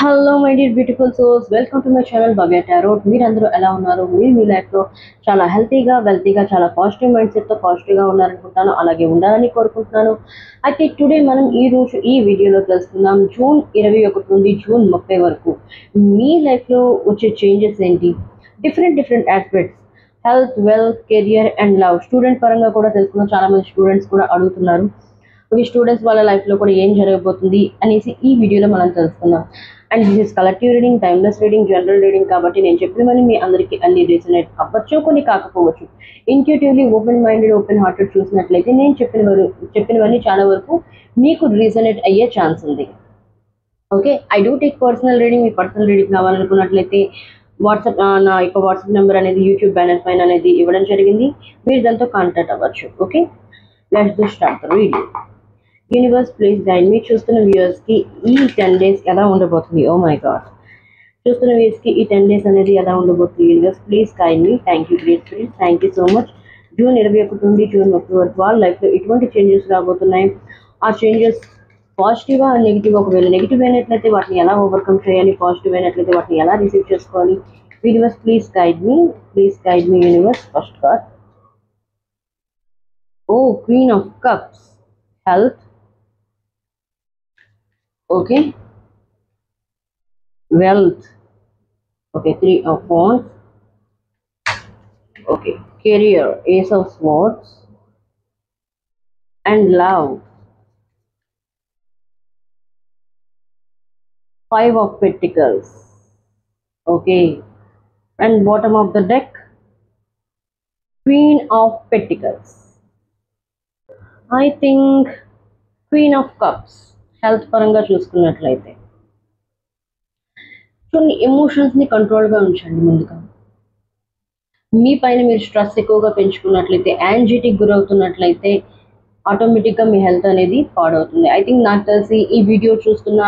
Hello my dear beautiful souls, welcome to my channel Bhavya tarot. మీరందరూ ఎలా ఉన్నారు? మీరు మీ లైఫ్లో చాలా హెల్తీగా, వెల్తీగా, చాలా పాజిటివ్ మైండ్ సెట్తో పాజిటివ్గా ఉన్నారనుకుంటాను. అలాగే ఉండాలని కోరుకుంటున్నాను. అయితే టుడే మనం ఈ వీడియోలో తెలుసుకుందాం జూన్ 21 నుండి జూన్ 30 వరకు మీ లైఫ్లో వచ్చే చేంజెస్ ఏంటి, different aspects, health, wealth, career and love. Student పరంగా కూడా తెలుసుకుందాం. చాలా మంది స్టూడెంట్స్ కూడా అడుగుతున్నారు ఈ స్టూడెంట్స్ వాళ్ళ లైఫ్లో కూడా ఏం జరగబోతుంది అనేసి ఈ వీడియోలో మనం తెలుసుకుందాం. And this is collective reading, timeless reading, general reading కాబట్టి నేను చెప్పినవన్నీ మీ అందరికీ అన్ని రీజనేట్ అవ్వచ్చు, కొన్ని కాకపోవచ్చు. Intuitively open minded, open hearted చూసినట్లయితే నేను చెప్పినవన్నీ చాలా వరకు మీకు రీజనేట్ అయ్యే ఛాన్స్ ఉంది. Okay, I do take personal reading. మీ పర్సనల్ రీడింగ్ కావాలనుకున్నట్లయితే నా యొక్క వాట్సాప్ నెంబర్ అనేది యూట్యూబ్ బ్యానర్ పైన అనేది ఇవ్వడం జరిగింది. మీరు దాంతో కాంటాక్ట్ అవ్వచ్చు. Okay, let's do start the video. Universe please guide me. చూస్తున్న వ్యూవర్స్కి ఈ 10 days ఎలా ఉండబోతుంది? ఓ మై గాడ్, చూస్తున్న వ్యూవర్స్కి ఈ 10 days అనేది ఎలా ఉండబోతుంది? Universe please guide me. Thank you great friends, thank you so much. June 21 నుండి జూన్ 30 వరకు వాళ్ళ లైఫ్లో ఎటువంటి చేంజెస్ రాబోతున్నాయి? ఆ చేంజెస్ పాజిటివా నెగిటివ్? ఒకవేళ నెగిటివ్ అయినట్లయితే వాటిని ఎలా ఓవర్కమ్ చేయాలి, పాజిటివ్ అయినట్లయితే వాటిని ఎలా రిసీవ్ చేసుకోవాలి? Universe please guide me universe. First card, oh queen of cups, health. Okay, wealth. Okay, 3 of wands. Okay, career, ace of swords, and love, 5 of pentacles. Okay, and bottom of the deck, queen of pentacles. I think queen of cups. Health పరంగా చూసుకున్నట్లయితే కొన్ని ఎమోషన్స్ని కంట్రోల్గా ఉంచండి. ముందుగా మీ పైన మీరు stress ఎక్కువగా పెంచుకున్నట్లయితే, యాంగ్జైటీకి గురవుతున్నట్లయితే ఆటోమేటిక్గా మీ హెల్త్ అనేది పాడవుతుంది. ఐ థింక్ నాకు తెలిసి ఈ వీడియో చూస్తున్న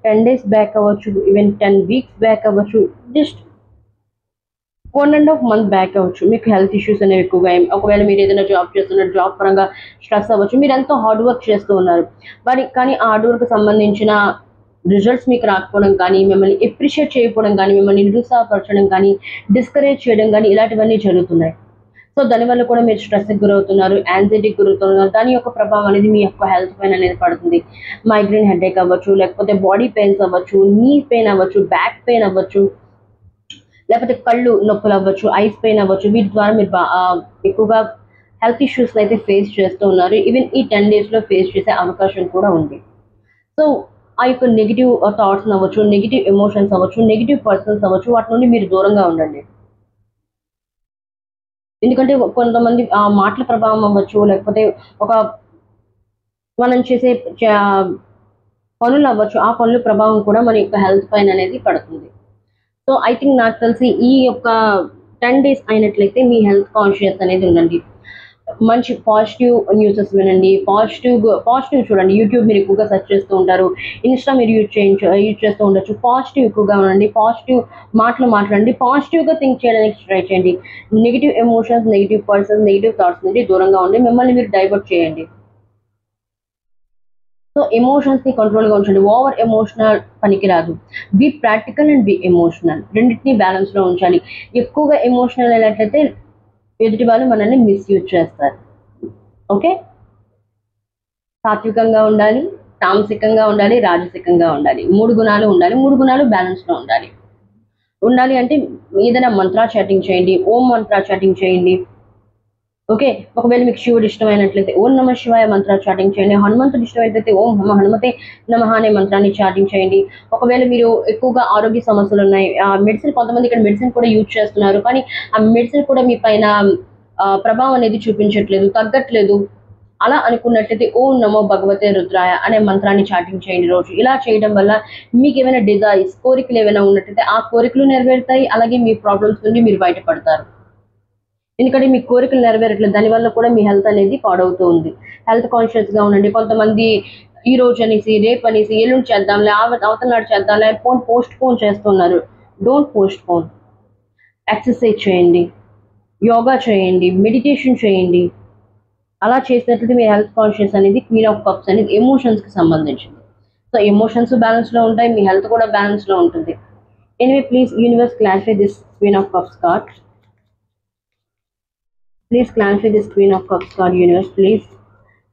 10 days బ్యాక్ అవ్వచ్చు, ఈవెన్ 10 weeks బ్యాక్ అవ్వచ్చు, జస్ట్ 1.5 month బ్యాక్ అవ్వచ్చు, మీకు హెల్త్ ఇష్యూస్ అనేవి ఎక్కువగా. ఒకవేళ మీరు ఏదైనా జాబ్ చేస్తున్నారు, జాబ్ పరంగా స్ట్రెస్ అవ్వచ్చు, మీరు ఎంతో హార్డ్ వర్క్ చేస్తూ ఉన్నారు, కానీ ఆ హార్డ్ వర్క్ సంబంధించిన రిజల్ట్స్ మీకు రాకపోవడం కానీ, మిమ్మల్ని ఎప్రిషియేట్ చేయకపోవడం కానీ, మిమ్మల్ని నిరుత్సాహపరచడం కానీ, డిస్కరేజ్ చేయడం కానీ, ఇలాంటివన్నీ జరుగుతున్నాయి. సో దానివల్ల కూడా మీరు స్ట్రెస్కి గురవుతున్నారు, యాంగ్జైటీకి గురవుతున్నారు. దాని యొక్క ప్రభావం అనేది మీ యొక్క హెల్త్ పైన అనేది పడుతుంది. మైగ్రేన్ హెడేక్ అవ్వచ్చు, లేకపోతే బాడీ పెయిన్స్ అవ్వచ్చు, నీ పెయిన్ అవ్వచ్చు, బ్యాక్ పెయిన్ అవ్వచ్చు, లేకపోతే కళ్ళు నొప్పులు అవ్వచ్చు, ఐస్ పెయిన్ అవ్వచ్చు. వీటి ద్వారా మీరు ఎక్కువగా హెల్త్ ఇష్యూస్ అయితే ఫేస్ చేస్తూ ఉన్నారు. ఈవెన్ ఈ 10 daysలో ఫేస్ చేసే అవకాశం కూడా ఉంది. సో ఆ యొక్క నెగిటివ్ థాట్స్ అవ్వచ్చు, నెగిటివ్ ఎమోషన్స్ అవ్వచ్చు, నెగిటివ్ పర్సన్స్ అవ్వచ్చు, వాటి నుండి మీరు దూరంగా ఉండండి. ఎందుకంటే కొంతమంది ఆ మాటల ప్రభావం అవ్వచ్చు, లేకపోతే ఒక మనం చేసే పనులు అవ్వచ్చు, ఆ పనుల ప్రభావం కూడా మన యొక్క హెల్త్ పైన అనేది పడుతుంది. సో ఐ థింక్ నాకు తెలిసి ఈ యొక్క 10 days అయినట్లయితే మీ హెల్త్ కాన్షియస్ అనేది ఉండండి. మంచి పాజిటివ్ న్యూసెస్ వినండి, పాజిటివ్ చూడండి. యూట్యూబ్ మీరు ఎక్కువగా సెర్చ్ చేస్తూ ఉంటారు, ఇన్స్టా మీరు యూజ్ చేస్తూ ఉండొచ్చు. పాజిటివ్ ఎక్కువగా ఉండండి, పాజిటివ్ మాటలు మాట్లాడండి, పాజిటివ్గా థింక్ చేయడానికి ట్రై చేయండి. Negative emotions, negative persons, negative thoughts నుండి దూరంగా ఉండి మిమ్మల్ని మీరు డైవర్ట్ చేయండి. సో ఎమోషన్స్ని కంట్రోల్గా ఉంచండి. ఓవర్ ఎమోషనల్ పనికిరాదు. Be practical and be emotional, రెండింటినీ బ్యాలెన్స్లో ఉంచాలి. ఎక్కువగా ఎమోషనల్ అయినట్లయితే ఎదుటి వాళ్ళు మనల్ని మిస్యూజ్ చేస్తారు. ఓకే, సాత్వికంగా ఉండాలి, తామసికంగా ఉండాలి, రాజసికంగా ఉండాలి. 3 గుణాలు ఉండాలి. 3 గుణాలు బ్యాలెన్స్లో ఉండాలి అంటే ఏదైనా మంత్రా చాటింగ్ చేయండి, ఓం మంత్రా చాటింగ్ చేయండి. ఓకే, ఒకవేళ మీకు శివుడు ఇష్టమైనట్లయితే ఓం నమ శివాయ మంత్ర చాటింగ్ చేయండి. హనుమంతుడు ఇష్టమైనట్లయితే ఓం హనుమతే నమః అనే మంత్రాన్ని చాటింగ్ చేయండి. ఒకవేళ మీరు ఎక్కువగా ఆరోగ్య సమస్యలు ఉన్నాయి, మెడిసిన్, కొంతమంది ఇక్కడ మెడిసిన్ కూడా యూజ్ చేస్తున్నారు, కానీ ఆ మెడిసిన్ కూడా మీ పైన ప్రభావం అనేది చూపించట్లేదు, తగ్గట్లేదు, అలా అనుకున్నట్లయితే ఓం నమో భగవతే రుద్రాయ అనే మంత్రాన్ని చాటింగ్ చేయండి రోజు. ఇలా చేయడం వల్ల మీకు ఏమైనా డిజైర్స్, కోరికలు ఏమైనా ఉన్నట్లయితే ఆ కోరికలు నెరవేరుతాయి. అలాగే మీ ప్రాబ్లమ్స్ నుండి మీరు బయటపడతారు. ఎందుకంటే మీ కోరికలు నెరవేరట్లేదు, దానివల్ల కూడా మీ హెల్త్ అనేది పాడవుతూ ఉంది. హెల్త్ కాన్షియస్గా ఉండండి. కొంతమంది ఈ రోజు అనేసి, రేపు అనేసి, ఎల్లుండి చేద్దాంలే, అవతల నాడు చేద్దాంలే, పోస్ట్ పోన్ చేస్తున్నారు. Don't post phone. ఎక్సర్సైజ్ చేయండి, యోగా చేయండి, మెడిటేషన్ చేయండి. అలా చేసినట్లయితే మీ హెల్త్ కాన్షియస్ అనేది, క్వీన్ ఆఫ్ కప్స్ అనేది ఎమోషన్స్కి సంబంధించింది. సో ఎమోషన్స్ బ్యాలెన్స్ లో ఉంటాయి, మీ హెల్త్ కూడా బ్యాలెన్స్ లో ఉంటుంది. Anyway please universe clarify this queen of cups card. Please clarify this queen of cups card universe, please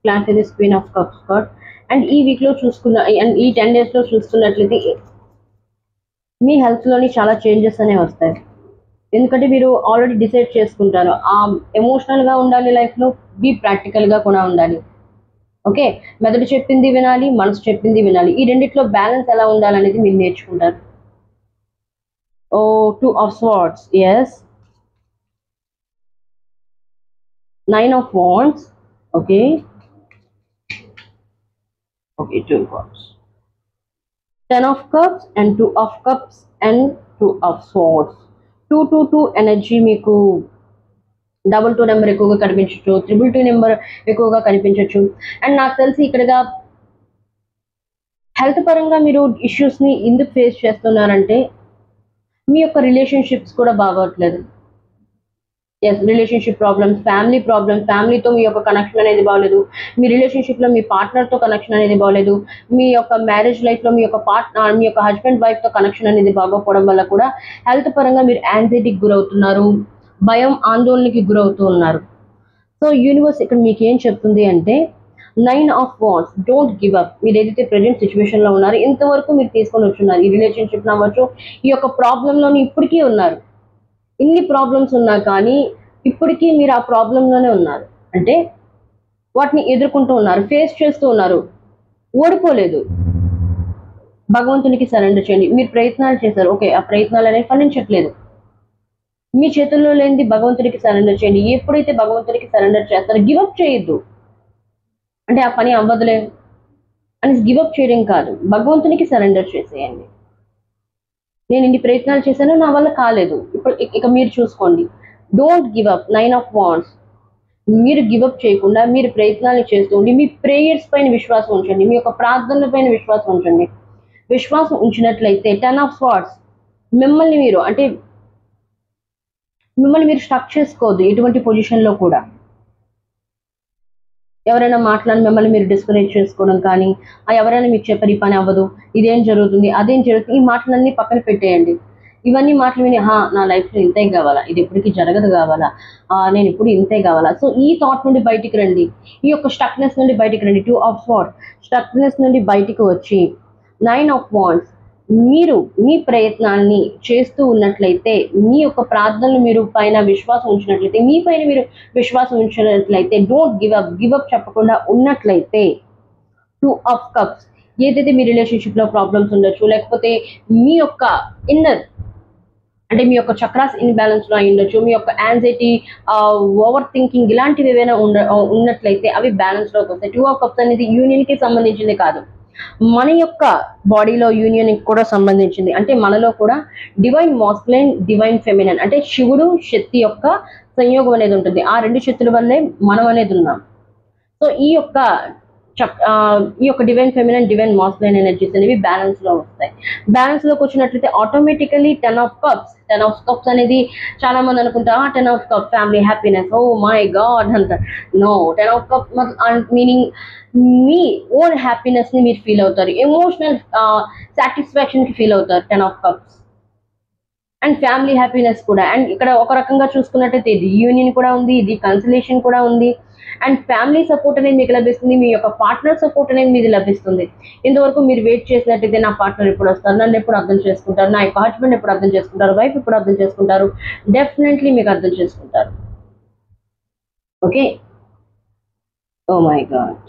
clarify this queen of cups card. And ఈ week లో చూసుకున్న and ఈ 10 days లో చూస్తున్నట్లయితే మీ హెల్త్ లోని చాలా చేంజెస్ అనేవి వస్తాయి. ఎందుకంటే మీరు ఆల్రెడీ డిసైడ్ చేసుకుంటారు ఎమోషనల్ గా ఉండాలి లైఫ్ లో, బీ ప్రాక్టికల్ గా కూడా ఉండాలి. ఓకే, మెదడు చెప్పింది వినాలి, మనసు చెప్పింది వినాలి. ఈ రెండిట్లో బ్యాలెన్స్ ఎలా ఉండాలనేది మీరు నేర్చుకుంటారు. ఓ 2 of swords, yes. 9 of wands, okay. Okay, 2 cups. 10 of cups and 2 of cups and 2 of swords. 2 energy మీకు 2 నెంబర్ ఎక్కువగా కనిపించవచ్చు, 2 నెంబర్ ఎక్కువగా కనిపించవచ్చు. అండ్ నాకు తెలిసి ఇక్కడగా హెల్త్ పరంగా మీరు ఇష్యూస్ ని ఎందుకు ఫేస్ చేస్తున్నారంటే మీ యొక్క రిలేషన్షిప్స్ కూడా బాగోట్లేదు. Yes, relationship problems, family problems, ఫ్యామిలీతో మీ యొక్క కనెక్షన్ అనేది బాగలేదు, మీ రిలేషన్షిప్లో మీ పార్ట్నర్తో కనెక్షన్ అనేది బాగలేదు, మీ యొక్క మ్యారేజ్ లైఫ్లో మీ యొక్క హస్బెండ్ వైఫ్తో కనెక్షన్ అనేది బాగోకపోవడం వల్ల కూడా హెల్త్ పరంగా మీరు యాంగ్జైటీకి గురవుతున్నారు, భయం ఆందోళనకి గురవుతూ ఉన్నారు. సో యూనివర్స్ ఇక్కడ మీకు ఏం చెప్తుంది అంటే 9 of wands, don't give up. మీరు ఏదైతే ప్రజెంట్ సిచ్యువేషన్లో ఉన్నారు, ఇంతవరకు మీరు తీసుకొని వచ్చున్నారు, ఈ రిలేషన్షిప్ అవ్వచ్చు, ఈ యొక్క ప్రాబ్లంలోని ఇప్పటికీ ఉన్నారు. ఇన్ని ప్రాబ్లమ్స్ ఉన్నా కానీ ఇప్పటికీ మీరు ఆ ప్రాబ్లంలోనే ఉన్నారు. అంటే వాటిని ఎదుర్కొంటూ ఉన్నారు, ఫేస్ చేస్తూ ఉన్నారు, ఓడిపోలేదు. భగవంతునికి సరెండర్ చేయండి. మీరు ప్రయత్నాలు చేశారు, ఓకే, ఆ ప్రయత్నాలు అనేవి ఫలించట్లేదు. మీ చేతుల్లో లేనిది భగవంతుడికి సరెండర్ చేయండి. ఎప్పుడైతే భగవంతుడికి సరెండర్ చేస్తారో గివప్ చేయొద్దు. అంటే ఆ పని అవ్వదులే అని గివప్ చేయడం కాదు, భగవంతునికి సరెండర్ చేసేయండి. నేను ఇన్ని ప్రయత్నాలు చేశాను, నా వల్ల కాలేదు, ఇప్పుడు ఇక మీరు చూసుకోండి. Don't give up. 9 of wands, మీరు గివప్ చేయకుండా మీరు ప్రయత్నాలు చేస్తూ ఉండి మీ ప్రేయర్స్ పైన విశ్వాసం ఉంచండి, మీ యొక్క ప్రార్థనల పైన విశ్వాసం ఉంచండి. విశ్వాసం ఉంచినట్లయితే 10 of swords, మిమ్మల్ని మీరు స్టక్ చేసుకోవద్దు ఎటువంటి పొజిషన్లో కూడా. ఎవరైనా మాట్లాడి మిమ్మల్ని మీరు డిస్కరేజ్ చేసుకోవడం కానీ, ఎవరైనా మీకు చెప్పారు ఈ పని అవ్వదు, ఇదేం జరుగుతుంది, అదేం జరుగుతుంది, ఈ మాటలన్నీ పక్కన పెట్టేయండి. ఇవన్నీ మాటలు విని నా లైఫ్లో ఇంతే కావాలా, ఇది ఎప్పటికీ జరగదు కావాలా, నేను ఇప్పుడు ఇంతే కావాలా. సో ఈ థాట్ నుండి బయటికి రండి, ఈ యొక్క స్టక్నెస్ నుండి బయటికి రండి. 2 of swords, స్టక్నెస్ నుండి బయటికి వచ్చి 9 of wands, మీరు మీ ప్రయత్నాన్ని చేస్తూ ఉన్నట్లయితే, మీ యొక్క ప్రార్థనలు మీరు పైన విశ్వాసం ఉంచినట్లయితే, మీ పైన మీరు విశ్వాసం ఉంచినట్లయితే, డోంట్ గివప్ చెప్పకుండా ఉన్నట్లయితే 2 of cups, ఏదైతే మీ రిలేషన్షిప్లో ప్రాబ్లమ్స్ ఉండొచ్చు, లేకపోతే మీ యొక్క ఇన్నర్ అంటే మీ యొక్క చక్రాస్ ఇన్బ్యాలెన్స్ లో అయి ఉండొచ్చు, మీ యొక్క యాంగ్జైటీ, ఓవర్ థింకింగ్, ఇలాంటివి ఏవైనా ఉన్నట్లయితే అవి బ్యాలెన్స్ లోకి వస్తాయి. 2 of cups అనేది యూనియన్ కి సంబంధించింది కాదు, మన యొక్క బాడీలో యూనియన్ కూడా సంబంధించింది. అంటే మనలో కూడా డివైన్ మాస్కులైన్, డివైన్ ఫెమినైన్, అంటే శివుడు శక్తి యొక్క సంయోగం అనేది ఉంటుంది. ఆ 2 శక్తుల వల్లే మనం అనేది ఉన్నాం. సో ఈ యొక్క divine feminine, divine masculine energies అనేవి బ్యాలెన్స్ లో వస్తాయి. బ్యాలెన్స్ లోకి వచ్చినట్లయితే ఆటోమేటికలీ 10 of cups అనేది చాలా మంది అనుకుంటారు 10 of cups family happiness, oh my god అంట. నో, 10 of cups మీనింగ్ మీ ఓన్ హ్యాపీనెస్ ని మీరు ఫీల్ అవుతారు, ఎమోషనల్ సాటిస్ఫాక్షన్ కి ఫీల్ అవుతారు 10 of cups. And family happiness కూడా. అండ్ ఇక్కడ ఒక రకంగా చూసుకున్నట్టయితే ఇది యూనియన్ కూడా ఉంది, ఇది కన్సలేషన్ కూడా ఉంది. అండ్ ఫ్యామిలీ సపోర్ట్ అనేది మీకు లభిస్తుంది, మీ యొక్క పార్ట్నర్ సపోర్ట్ అనేది మీకు లభిస్తుంది. ఇంతవరకు మీరు వెయిట్ చేసినట్టయితే నా పార్ట్నర్ ఎప్పుడు వస్తారు, నన్ను ఎప్పుడు అర్థం చేసుకుంటారు, నా యొక్క హస్బెండ్ ఎప్పుడు అర్థం చేసుకుంటారు, వైఫ్ ఎప్పుడు అర్థం చేసుకుంటారు, డెఫినెట్లీ మీకు అర్థం చేసుకుంటారు. Okay, oh my god.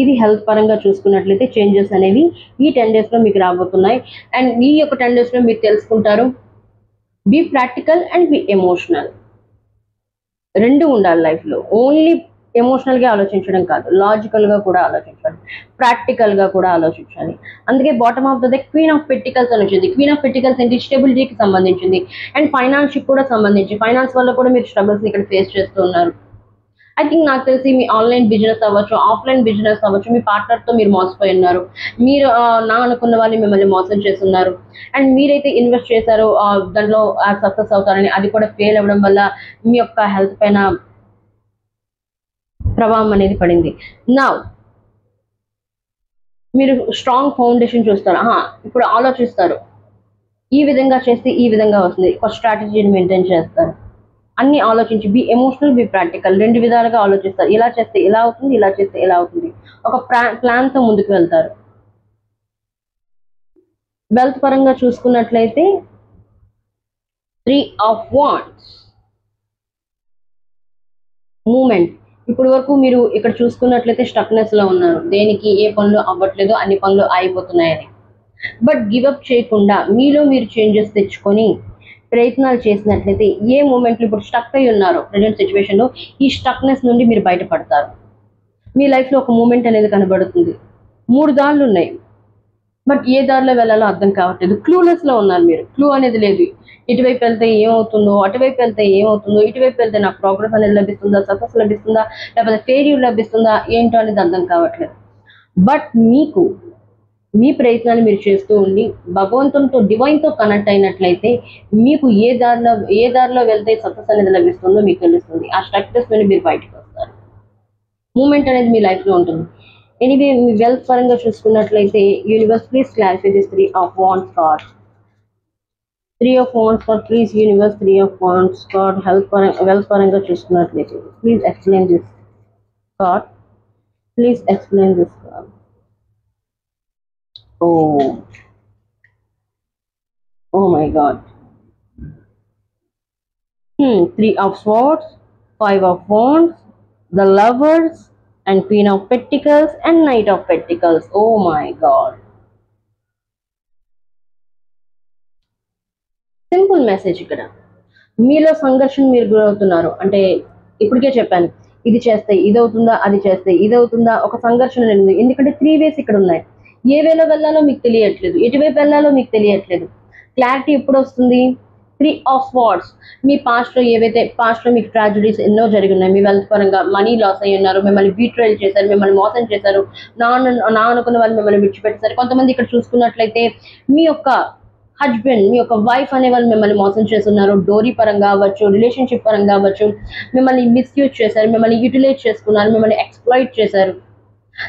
ఇది హెల్త్ పరంగా చూసుకున్నట్లయితే చేంజెస్ అనేవి ఈ 10 days లో మీకు రాబోతున్నాయి. అండ్ ఈ యొక్క 10 days లో మీరు తెలుసుకుంటారు, be practical and be emotional, రెండు ఉండాలి లైఫ్లో. ఓన్లీ ఎమోషనల్గా ఆలోచించడం కాదు, లాజికల్గా కూడా ఆలోచించాలి, ప్రాక్టికల్గా కూడా ఆలోచించాలి. అందుకే bottom of the queen of pentacles అని వచ్చింది. క్వీన్ ఆఫ్ పెట్టికల్స్ ఏంటి, స్టెబిలిటీకి సంబంధించింది అండ్ ఫైనాన్స్కి కూడా సంబంధించి. ఫైనాన్స్ వల్ల కూడా మీరు స్ట్రగుల్స్ ఇక్కడ ఫేస్ చేస్తూ ఉన్నారు. ఐ థింక్ నాకు తెలిసి మీ ఆన్లైన్ బిజినెస్ అవ్వచ్చు, ఆఫ్లైన్ బిజినెస్ అవ్వచ్చు, మీ పార్ట్నర్తో మీరు మోసపోయి ఉన్నారు, మీరు నా అనుకున్న వాళ్ళు మిమ్మల్ని మోసం చేస్తున్నారు. అండ్ మీరైతే ఇన్వెస్ట్ చేశారో దాంట్లో సక్సెస్ అవుతారని, అది కూడా ఫెయిల్ అవ్వడం వల్ల మీ యొక్క హెల్త్ పైన ప్రభావం అనేది పడింది. నా మీరు స్ట్రాంగ్ ఫౌండేషన్ చూస్తారు. ఇప్పుడు ఆలోచిస్తారు, ఈ విధంగా చేస్తే ఈ విధంగా వస్తుంది. ఒక స్ట్రాటజీని మెయింటైన్ చేస్తారు. అన్ని ఆలోచించి బి ఎమోషనల్, బి ప్రాక్టికల్, రెండు విధాలుగా ఆలోచిస్తారు. ఇలా చేస్తే ఇలా అవుతుంది, ఇలా చేస్తే ఇలా అవుతుంది. ఒక ప్లాన్తో ముందుకు వెళ్తారు. వెల్త్ పరంగా చూసుకున్నట్లయితే 3 of Wands మూమెంట్. ఇప్పుడు వరకు మీరు ఇక్కడ చూసుకున్నట్లయితే స్టక్నెస్ లో ఉన్నారు. దేనికి ఏ పనులు అవ్వట్లేదు, అన్ని పనులు ఆగిపోతున్నాయని. బట్ గివప్ చేయకుండా మీలో మీరు చేంజెస్ తెచ్చుకొని ప్రయత్నాలు చేసినట్లయితే ఏ మూమెంట్లు ఇప్పుడు స్టక్ అయి ఉన్నారో ప్రజెంట్ సిచ్యువేషన్ లో, ఈ స్టక్నెస్ నుండి మీరు బయటపడతారు. మీ లైఫ్ లో ఒక మూమెంట్ అనేది కనబడుతుంది. 3 దారులు ఉన్నాయి, బట్ ఏ దారిలో వెళ్ళాలో అర్థం కావట్లేదు. క్లూలెస్ లో ఉన్నారు మీరు. క్లూ అనేది లేదు. ఇటువైపు వెళ్తే ఏమవుతుందో, అటువైపు వెళ్తే ఏమవుతుందో, ఇటువైపు వెళ్తే నాకు ప్రోగ్రెస్ అనేది లభిస్తుందా, సక్సెస్ లభిస్తుందా, లేకపోతే ఫెయిల్యూర్ లభిస్తుందా, ఏంటో అనేది అర్థం కావట్లేదు. బట్ మీకు మీ ప్రయత్నాలు మీరు చేస్తూ ఉండి భగవంతునితో, డివైన్తో కనెక్ట్ అయినట్లయితే మీకు ఏ దారిలో వెళ్తే సక్సెస్ అనేది లభిస్తుందో మీకు తెలుస్తుంది. ఆ స్ట్రక్చర్స్ నుండి మీరు బయటకు వస్తారు. మూమెంట్ అనేది మీ లైఫ్లో ఉంటుంది. ఎనీవే, మీ వెల్త్ పరంగా చూసుకున్నట్లయితే universe please clarify this 3 of Wands card. 3 of Wands card please universe. 3 of Wands card wealth పరంగా చూసుకున్నట్లయితే please explain this card. Please explain this card. Oh my God. 3 of Swords, 5 of Wands, the Lovers, and Queen of Pentacles and Knight of Pentacles. Oh my God. Simple message ఇక్కడ. మీలో సంఘర్షణ మీరు గురవుతున్నారు. అంటే ఇప్పటికే చెప్పాను, ఇది చేస్తే ఇది అవుతుందా, అది చేస్తే ఇది అవుతుందా, ఒక సంఘర్షణ లేదు. ఎందుకంటే 3 వేస్ ఇక్కడ ఉన్నాయి. ఏ వేలో వెళ్ళాలో మీకు తెలియట్లేదు, ఎటువైపు వెళ్ళాలో మీకు తెలియట్లేదు. క్లారిటీ ఎప్పుడు వస్తుంది? 3 of Swords. మీ పాస్ట్లో మీకు ట్రాజడీస్ ఎన్నో జరిగి ఉన్నాయి. మీ వెల్త్ పరంగా మనీ లాస్ అయ్యి ఉన్నారు, మిమ్మల్ని బీట్రైల్ చేశారు, మిమ్మల్ని మోసం చేశారు, నా అనుకున్న వాళ్ళు మిమ్మల్ని విడిచిపెట్టేశారు. కొంతమంది ఇక్కడ చూసుకున్నట్లయితే మీ యొక్క హస్బెండ్, మీ యొక్క వైఫ్ అనే వాళ్ళు మిమ్మల్ని మోసం చేస్తున్నారు. డోరీ పరంగా అవ్వచ్చు, రిలేషన్షిప్ పరంగా అవ్వచ్చు, మిమ్మల్ని మిస్యూజ్ చేశారు, మిమ్మల్ని యూటిలైజ్ చేసుకున్నారు, మిమ్మల్ని ఎక్స్ప్లాయిట్ చేశారు.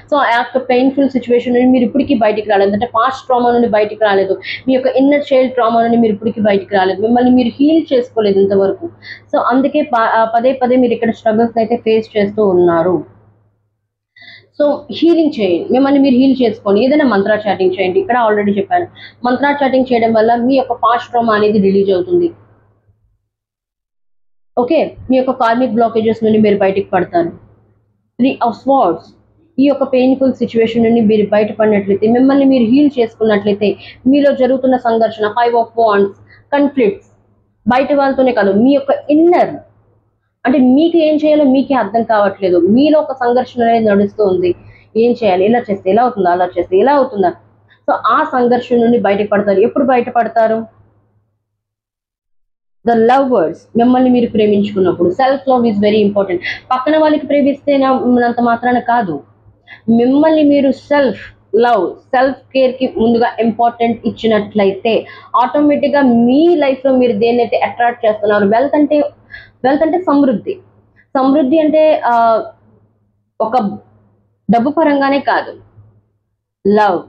సో ఆ యొక్క పెయిన్ఫుల్ సిచ్యువేషన్ నుండి మీరు ఇప్పటికీ బయటికి రాలేదు. అంటే పాస్ట్ ట్రామా నుండి బయటికి రాలేదు, మీ యొక్క ఇన్నర్ చైల్డ్ ట్రామా నుండి మీరు ఇప్పటికీ బయటికి రాలేదు, మిమ్మల్ని మీరు హీల్ చేసుకోలేదు ఇంతవరకు. సో అందుకే పదే మీరు ఇక్కడ స్ట్రగుల్స్ అయితే ఫేస్ చేస్తూ ఉన్నారు. సో హీలింగ్ చేయండి, మిమ్మల్ని మీరు హీల్ చేసుకోండి. ఏదైనా మంత్రా చాటింగ్ చేయండి. ఇక్కడ ఆల్రెడీ చెప్పాను, మంత్రా చాటింగ్ చేయడం వల్ల మీ యొక్క పాస్ట్ ట్రామా అనేది రిలీజ్ అవుతుంది. ఓకే, మీ యొక్క కార్మిక్ బ్లాకేజెస్ నుండి మీరు బయటికి పడతారు. 3 of Swords. ఈ యొక్క పెయిన్ఫుల్ సిచ్యువేషన్ నుండి మీరు బయటపడినట్లయితే, మిమ్మల్ని మీరు హీల్ చేసుకున్నట్లయితే, మీలో జరుగుతున్న సంఘర్షణ 5 of Wands, కన్ఫ్లిక్ట్స్, బయట వాళ్ళతోనే కాదు, మీ యొక్క ఇన్నర్, అంటే మీకు ఏం చేయాలో మీకే అర్థం కావట్లేదు. మీలో ఒక సంఘర్షణ అనేది నడుస్తూ ఉంది. ఏం చేయాలి, ఇలా చేస్తే ఇలా అవుతుందా, అలా చేస్తే ఇలా అవుతుందా. సో ఆ సంఘర్షణ నుండి బయటపడతారు. ఎప్పుడు బయటపడతారు? The lovers. మిమ్మల్ని మీరు ప్రేమించుకున్నప్పుడు. Self love is very important. పక్కన వాళ్ళకి ప్రేమిస్తేనంత మాత్రాన కాదు, మిమ్మల్ని మీరు సెల్ఫ్ లవ్, సెల్ఫ్ కేర్ కి ముందుగా ఇంపార్టెంట్ ఇచ్చినట్లయితే ఆటోమేటిక్గా మీ లైఫ్లో మీరు దేన్నైతే అట్రాక్ట్ చేస్తున్నారు. వెల్త్ అంటే సమృద్ధి అంటే ఒక డబ్బు పరంగానే కాదు, లవ్,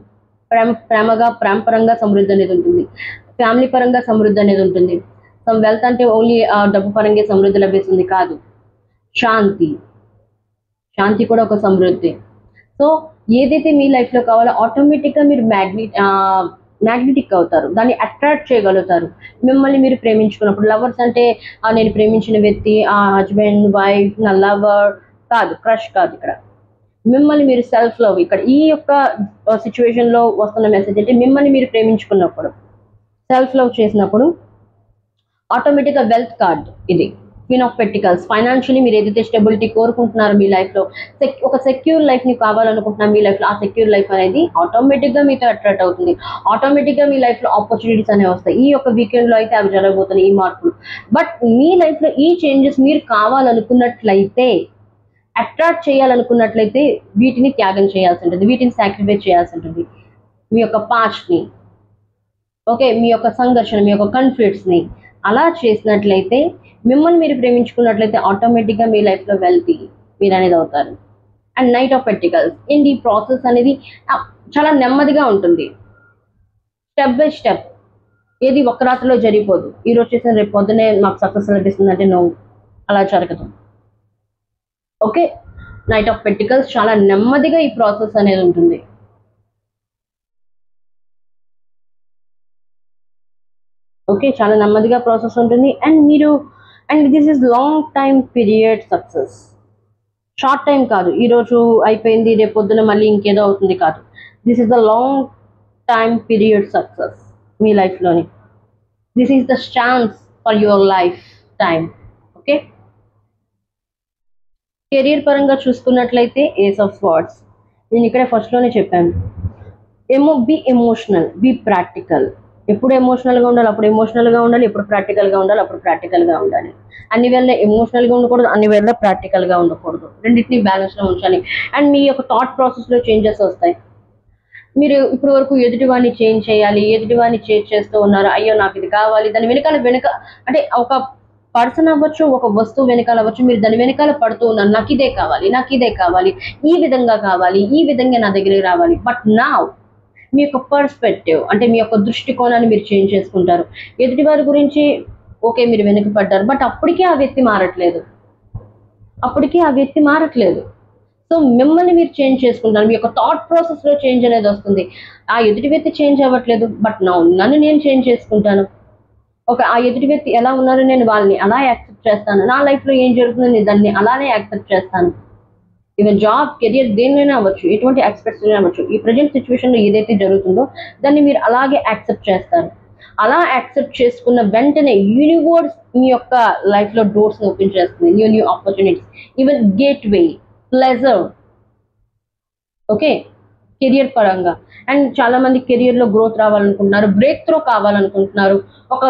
ప్రేమ పరంగా సమృద్ధి అనేది ఉంటుంది, ఫ్యామిలీ పరంగా సమృద్ధి అనేది ఉంటుంది. వెల్త్ అంటే ఓన్లీ డబ్బు పరంగా సమృద్ధి లభిస్తుంది కాదు, శాంతి కూడా ఒక సమృద్ధి. సో ఏదైతే మీ లైఫ్లో కావాలో ఆటోమేటిక్గా మీరు మ్యాగ్నెటిక్ అవుతారు, దాన్ని అట్రాక్ట్ చేయగలుగుతారు. మిమ్మల్ని మీరు ప్రేమించుకున్నప్పుడు. లవర్స్ అంటే నేను ప్రేమించిన వ్యక్తి, హస్బెండ్, వైఫ్, నా లవర్ కాదు, క్రష్ కాదు. ఇక్కడ మిమ్మల్ని మీరు సెల్ఫ్ లవ్. ఇక్కడ ఈ యొక్క సిచ్యువేషన్లో వస్తున్న మెసేజ్ అంటే మిమ్మల్ని మీరు ప్రేమించుకున్నప్పుడు, సెల్ఫ్ లవ్ చేసినప్పుడు ఆటోమేటిక్గా వెల్త్ కార్డ్ ఇది. Queen of pentacles. ఫైనాన్షియలీ మీరు ఏదైతే స్టెబిలిటీ కోరుకుంటున్నారో మీ లైఫ్లో, ఒక సెక్యూర్ లైఫ్ని కావాలనుకుంటున్నారు మీ లైఫ్లో, ఆ సెక్యూర్ లైఫ్ అనేది ఆటోమేటిక్గా మీతో అట్రాక్ట్ అవుతుంది. ఆటోమేటిక్గా మీ లైఫ్లో ఆపర్చునిటీస్ అనేవి వస్తాయి. ఈ యొక్క వీకెండ్లో అయితే అవి జరగబోతున్నాయి, ఈ మార్పులు. బట్ మీ లైఫ్లో ఈ చేంజెస్ మీరు కావాలనుకున్నట్లయితే, అట్రాక్ట్ చేయాలనుకున్నట్లయితే వీటిని త్యాగం చేయాల్సి ఉంటుంది, వీటిని సాక్రిఫైస్ చేయాల్సి ఉంటుంది. మీ యొక్క పాస్ట్ని, ఓకే, మీ యొక్క సంఘర్షణ, మీ యొక్క కన్ఫ్లిక్ట్స్ని అలా చేసినట్లయితే, మిమ్మల్ని మీరు ప్రేమించుకున్నట్లయితే ఆటోమేటిక్గా మీ లైఫ్లో వెల్తీ మీరు అనేది అవుతారు. And knight of pentacles. ఏంటి ఈ ప్రాసెస్ అనేది? చాలా నెమ్మదిగా ఉంటుంది, స్టెప్ బై స్టెప్. ఏది ఒక్క రాత్రిలో జరిగిపోదు. ఈ రోజు చేసిన రేపు పొద్దునే మాకు సక్సెస్ లభిస్తుంది అంటే నో, అలా జరగదు. ఓకే, నైట్ ఆఫ్ పెంటికల్స్ చాలా నెమ్మదిగా ఈ ప్రాసెస్ అనేది ఉంటుంది. ఓకే, చాలా నెమ్మదిగా ప్రాసెస్ ఉంటుంది. And this is long time period success. Short time కాదు, ఈరోజు అయిపోయింది రేపు పొద్దున మళ్ళీ ఇంకేదో అవుతుంది కాదు. This is the long time period success మీ లైఫ్లోని. This is the chance for your life time. Okay, career పరంగా చూసుకున్నట్లయితే ఏస్ ఆఫ్ స్వార్డ్స్. నేను ఇక్కడే ఫస్ట్లోనే చెప్పాను, బి ఎమోషనల్, బి ప్రాక్టికల్. ఎప్పుడు ఎమోషనల్గా ఉండాలి అప్పుడు ఎమోషనల్గా ఉండాలి, ఎప్పుడు ప్రాక్టికల్గా ఉండాలి అప్పుడు ప్రాక్టికల్గా ఉండాలి. అన్ని వేళ ఎమోషనల్గా ఉండకూడదు, అన్ని వేళ ప్రాక్టికల్గా ఉండకూడదు. రెండింటిని బ్యాలెన్స్లో ఉంచాలి. అండ్ మీ యొక్క థాట్ ప్రాసెస్లో చేంజెస్ వస్తాయి. మీరు ఇప్పటి వరకు ఎదుటివాడిని చేంజ్ చేయాలి, ఎదుటివాడిని చేంజ్ చేస్తూ ఉన్నారు, అయ్యో నాకు ఇది కావాలి, దాని వెనక అంటే ఒక పర్సన్ అవ్వచ్చు, ఒక వస్తువు వెనకాల అవ్వచ్చు, మీరు దాని వెనకాల పడుతూ ఉన్నారు, నాకు ఇదే కావాలి, నాకు ఇదే కావాలి, ఈ విధంగా కావాలి, ఈ విధంగా నా దగ్గరికి రావాలి. బట్ నా మీ యొక్క పర్స్పెక్టివ్ అంటే మీ యొక్క దృష్టికోణాన్ని మీరు చేంజ్ చేసుకుంటారు. ఎదుటి వారి గురించి ఓకే మీరు వెనుకపడ్డారు, బట్ అప్పటికీ ఆ వ్యక్తి మారట్లేదు. సో మిమ్మల్ని మీరు చేంజ్ చేసుకుంటారు, మీ యొక్క థాట్ ప్రాసెస్లో చేంజ్ అనేది వస్తుంది. ఆ ఎదుటి వ్యక్తి చేంజ్ అవ్వట్లేదు, బట్ నన్ను నేను చేంజ్ చేసుకుంటాను. ఆ ఎదుటి వ్యక్తి ఎలా ఉన్నారో నేను వాళ్ళని అలా యాక్సెప్ట్ చేస్తాను. నా లైఫ్లో ఏం జరుగుతుందో నేను దాన్ని అలానే యాక్సెప్ట్ చేస్తాను. ఈవెన్ జాబ్, కెరియర్ దేనినైనా అవ్వచ్చు, ఎటువంటి ఎక్స్పెక్ట్స్ అవ్వచ్చు, ఈ ప్రజెంట్ సిచ్యువేషన్లో ఏదైతే జరుగుతుందో దాన్ని మీరు అలాగే యాక్సెప్ట్ చేస్తారు. అలా యాక్సెప్ట్ చేసుకున్న వెంటనే యూనివర్స్ మీ యొక్క లైఫ్లో డోర్స్ని ఓపెన్ చేస్తుంది, న్యూ ఆపర్చునిటీస్, ఈవెన్ గేట్ వే, ప్లెజర్. ఓకే, కెరియర్ పరంగా. అండ్ చాలా మంది కెరియర్లో గ్రోత్ రావాలనుకుంటున్నారు, బ్రేక్ త్రూ కావాలనుకుంటున్నారు, ఒక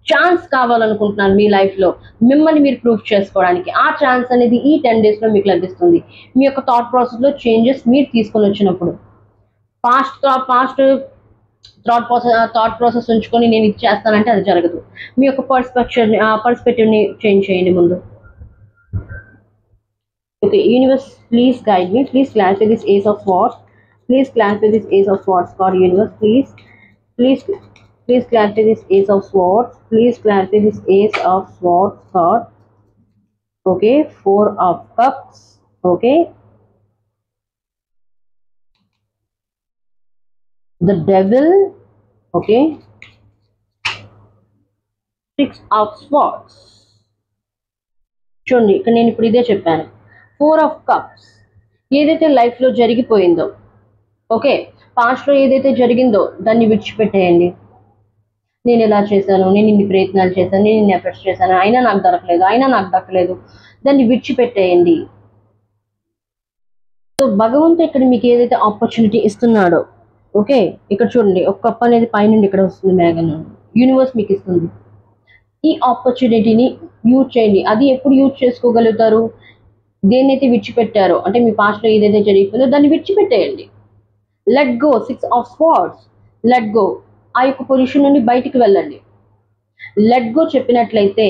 ఛాన్స్ కావాలనుకుంటున్నారు మీ లైఫ్లో మిమ్మల్ని మీరు ప్రూఫ్ చేసుకోవడానికి. ఆ ఛాన్స్ అనేది ఈ 10 డేస్లో మీకు లభిస్తుంది. మీ యొక్క థాట్ ప్రాసెస్లో చేంజెస్ మీరు తీసుకొని వచ్చినప్పుడు. పాస్ట్ థాట్ ప్రాసెస్ ఉంచుకొని నేను ఇది చేస్తానంటే అది జరగదు. మీ యొక్క పర్స్పెక్టివ్ని చేంజ్ చేయండి ముందు. Okay, universe please guide me, please clarify this ace of swords, please clarify this ace of swords for universe, please clarify this ace of swords, please clarify this ace of swords card. Okay, 4 of cups. Okay, the devil. Okay, 6 of swords. చూడండి, ఇక్కడ నేను ఇప్పుడు ఇదే చెప్పాను. 4 of cups ఏదైతే లైఫ్లో జరిగిపోయిందో, okay, పాస్ట్లో ఏదైతే జరిగిందో దాన్ని విడిచిపెట్టేయండి. నేను ఎలా చేశాను, నేను ఇన్ని ప్రయత్నాలు చేశాను, నేను ఇన్ని ఎఫర్ట్స్ చేశాను, అయినా నాకు దక్కలేదు, దాన్ని విడిచిపెట్టేయండి. సో భగవంతుడు ఇక్కడ మీకు ఏదైతే ఆపర్చునిటీ ఇస్తున్నాడో, ఓకే, ఇక్కడ చూడండి ఒక కప్ అనేది పైనుండి ఇక్కడ వస్తుంది, మేఘన్ యూనివర్స్ మీకు ఇస్తుంది. ఈ ఆపర్చునిటీని యూజ్ చేయండి. అది ఎప్పుడు యూజ్ చేసుకోగలుగుతారు, దేన్నైతే విడిచిపెట్టారో, అంటే మీ పాస్ట్లో ఏదైతే జరిగిపోయిందో దాన్ని విడిచిపెట్టేయండి. Let go, 6 of swords, let go. ఆ యొక్క పొజిషన్ నుండి బయటికి వెళ్ళండి. లెట్ గో చెప్పినట్లయితే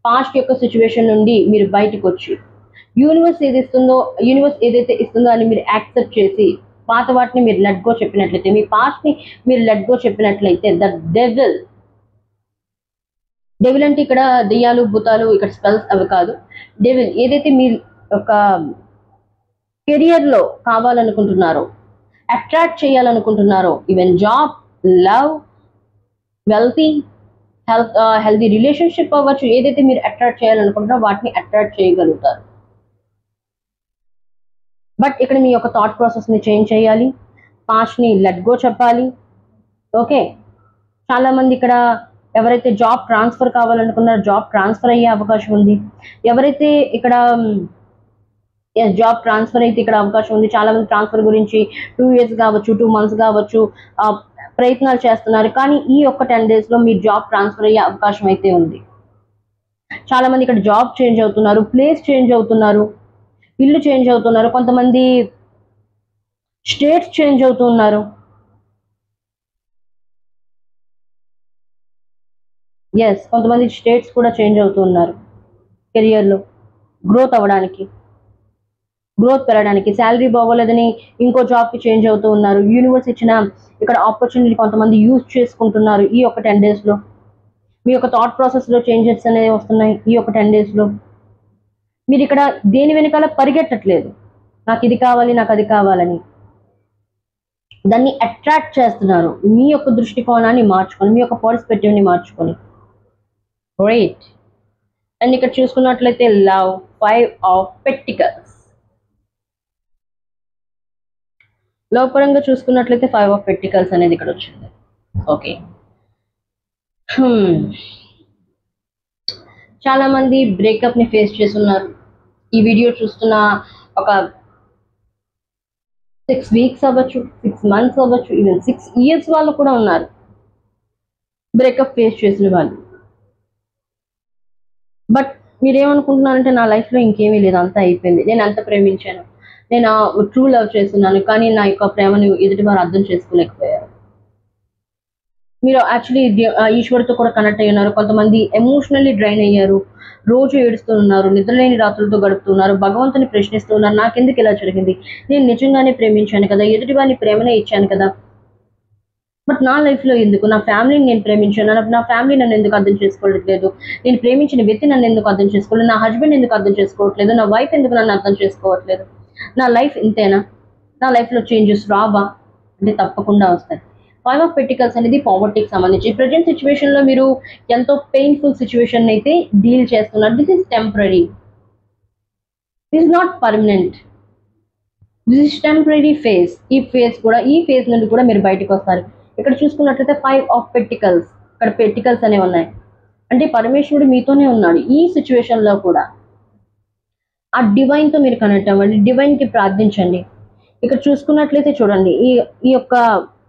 పాస్ట్ యొక్క సిచ్యువేషన్ నుండి మీరు బయటకు వచ్చి యూనివర్స్ ఏదైతే ఇస్తుందో అని మీరు యాక్సెప్ట్ చేసి పాత వాటిని మీరు లెట్ గో చెప్పినట్లయితే, మీ పాస్ట్ని మీరు లెట్ గో చెప్పినట్లయితే, ద డెవిల్ అంటే ఇక్కడ దెయ్యాలు, భూతాలు, ఇక్కడ స్పెల్స్ అవి కాదు. డెవిల్ ఏదైతే మీ ఒక కెరియర్లో కావాలనుకుంటున్నారో, అట్రాక్ట్ చేయాలనుకుంటున్నారో, even job, love, wealthy, healthy relationship అవ్వచ్చు, ఏదైతే మీరు అట్రాక్ట్ చేయాలనుకుంటున్నారో వాటిని అట్రాక్ట్ చేయగలుగుతారు. బట్ ఇక్కడ మీ యొక్క థాట్ ప్రాసెస్ని చేంజ్ చేయాలి, పాస్ట్ని లెట్ గో చెప్పాలి. ఓకే, చాలామంది ఇక్కడ ఎవరైతే జాబ్ ట్రాన్స్ఫర్ కావాలనుకున్నారో జాబ్ ట్రాన్స్ఫర్ అయ్యే అవకాశం ఉంది. ఎవరైతే ఇక్కడ జాబ్ ట్రాన్స్ఫర్ అయితే ఇక్కడ అవకాశం ఉంది. చాలామంది ట్రాన్స్ఫర్ గురించి 2 years కావచ్చు, 2 months కావచ్చు ప్రయత్నాలు చేస్తున్నారు. కానీ ఈ ఒక్క 10 daysలో మీ జాబ్ ట్రాన్స్ఫర్ అయ్యే అవకాశం అయితే ఉంది. చాలామంది ఇక్కడ జాబ్ చేంజ్ అవుతున్నారు, ప్లేస్ చేంజ్ అవుతున్నారు, ఇల్లు చేంజ్ అవుతున్నారు, కొంతమంది స్టేట్స్ చేంజ్ అవుతున్నారు. కొంతమంది స్టేట్స్ కూడా చేంజ్ అవుతున్నారు కెరియర్లో గ్రోత్ అవ్వడానికి. గ్రోత్ పెరగడానికి, శాలరీ బాగోలేదని ఇంకో జాబ్కి చేంజ్ అవుతూ ఉన్నారు. యూనివర్స్ ఇచ్చిన ఇక్కడ ఆపర్చునిటీ కొంతమంది యూజ్ చేసుకుంటున్నారు ఈ ఒక 10 డేస్లో. మీ యొక్క థాట్ ప్రాసెస్లో చేంజెస్ అనేవి వస్తున్నాయి ఈ ఒక 10 డేస్లో. మీరు ఇక్కడ దేని వెనకాల పరిగెట్టట్లేదు, నాకు ఇది కావాలి, నాకు అది కావాలని. దాన్ని అట్రాక్ట్ చేస్తున్నారు మీ యొక్క దృష్టికోణాన్ని మార్చుకొని, మీ యొక్క పర్స్పెక్టివ్ని మార్చుకొని. రైట్. అండ్ ఇక్కడ చూసుకున్నట్లయితే లవ్, 5 ఆఫ్ పెంటికల్స్. లవ్ పరంగా చూసుకున్నట్లయితే 5 ఆఫ్ పెంటికల్స్ అనేది ఇక్కడ వచ్చింది. ఓకే. చాలా మంది బ్రేకప్ ని ఫేస్ చేస్తున్నారు. ఈ వీడియో చూస్తున్న ఒక 6 వీక్స్ అవ్వచ్చు, 6 మంత్స్ అవ్వచ్చు, ఈవెన్ 6 ఇయర్స్ వాళ్ళు కూడా ఉన్నారు బ్రేకప్ ఫేస్ చేసిన వాళ్ళు. బట్ మీరేమనుకుంటున్నారంటే నా లైఫ్లో ఇంకేమీ లేదు, అంతా అయిపోయింది, నేను అంత ప్రేమించాను, నేను ట్రూ లవ్ చేస్తున్నాను, కానీ నా యొక్క ప్రేమను ఎదుటి వారు అర్థం చేసుకోలేకపోయారు. మీరు యాక్చువల్లీ ఈశ్వరుతో కూడా కనెక్ట్ అయ్యి ఉన్నారు. కొంతమంది ఎమోషనల్లీ డ్రైన్ అయ్యారు, రోజు ఏడుస్తున్నారు, నిద్రలేని రాత్రులతో గడుపుతున్నారు, భగవంతుని ప్రశ్నిస్తున్నారు, నాకెందుకు ఇలా జరిగింది, నేను నిజంగానే ప్రేమించాను కదా, ఎదుటి వారిని ప్రేమనే ఇచ్చాను కదా, బట్ నా లైఫ్లో ఎందుకు, నా ఫ్యామిలీని నేను ప్రేమించాను, నా ఫ్యామిలీ నన్ను ఎందుకు అర్థం చేసుకోవట్లేదు, నేను ప్రేమించిన వ్యక్తి నన్ను ఎందుకు అర్థం చేసుకోవట్లేదు, నా హస్బెండ్ ఎందుకు అర్థం చేసుకోవట్లేదు, నా వైఫ్ ఎందుకు నన్ను అర్థం చేసుకోవట్లేదు, నా లైఫ్ ఇంతేనా, నా లైఫ్లో చేంజెస్ రావా అంటే తప్పకుండా వస్తాయి. 5 ఆఫ్ పెంటికల్స్ అనేది పావర్టీకి సంబంధించి. ప్రజెంట్ సిచ్యువేషన్లో మీరు ఎంతో పెయిన్ఫుల్ సిచ్యువేషన్ అయితే డీల్ చేస్తున్నారు. This is temporary, this not permanent, this is temporary phase. ఈ ఫేజ్ నుండి కూడా మీరు బయటకు వస్తారు. ఇక్కడ చూసుకున్నట్లయితే 5 ఆఫ్ పెంటికల్స్, ఇక్కడ పెంటికల్స్ అనేవి ఉన్నాయి. అంటే పరమేశ్వరుడు మీతోనే ఉన్నాడు ఈ సిచ్యువేషన్లో కూడా. ఆ డివైన్తో మీరు కనెక్ట్ అవ్వండి, డివైన్కి ప్రార్థించండి. ఇక్కడ చూసుకున్నట్లయితే చూడండి, ఈ యొక్క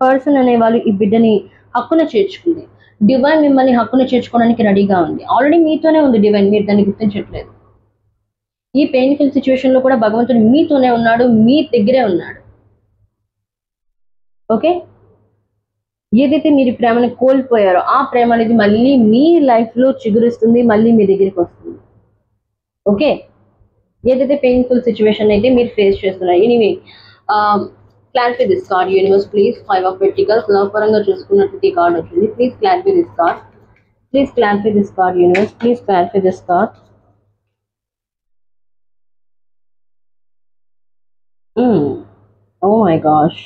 పర్సన్ అనే వాళ్ళు ఈ బిడ్డని హక్కున చేర్చుకుంది. డివైన్ మిమ్మల్ని హక్కున చేర్చుకోవడానికి రెడీగా ఉంది. ఆల్రెడీ మీతోనే ఉంది డివైన్, మీరు దాన్ని గుర్తించట్లేదు. ఈ పెయిన్ఫుల్ సిచ్యువేషన్లో కూడా భగవంతుడు మీతోనే ఉన్నాడు, మీ దగ్గరే ఉన్నాడు. ఓకే. ఏదైతే మీరు ప్రేమను కోల్పోయారో ఆ ప్రేమ అనేది మళ్ళీ మీ లైఫ్లో చిగురిస్తుంది, మళ్ళీ మీ దగ్గరికి వస్తుంది. ఓకే. ఏదైతే పెయిన్ఫుల్ సిచ్యువేషన్ అయితే మీరు ఫేస్ చేస్తున్నారు. Anyway, clarify this card, universe, please. 5 of Pentacles, love paranga chusukunnattu card ochindi. Please clarify this card. Please clarify this card, universe. Please clarify this card. Oh my gosh.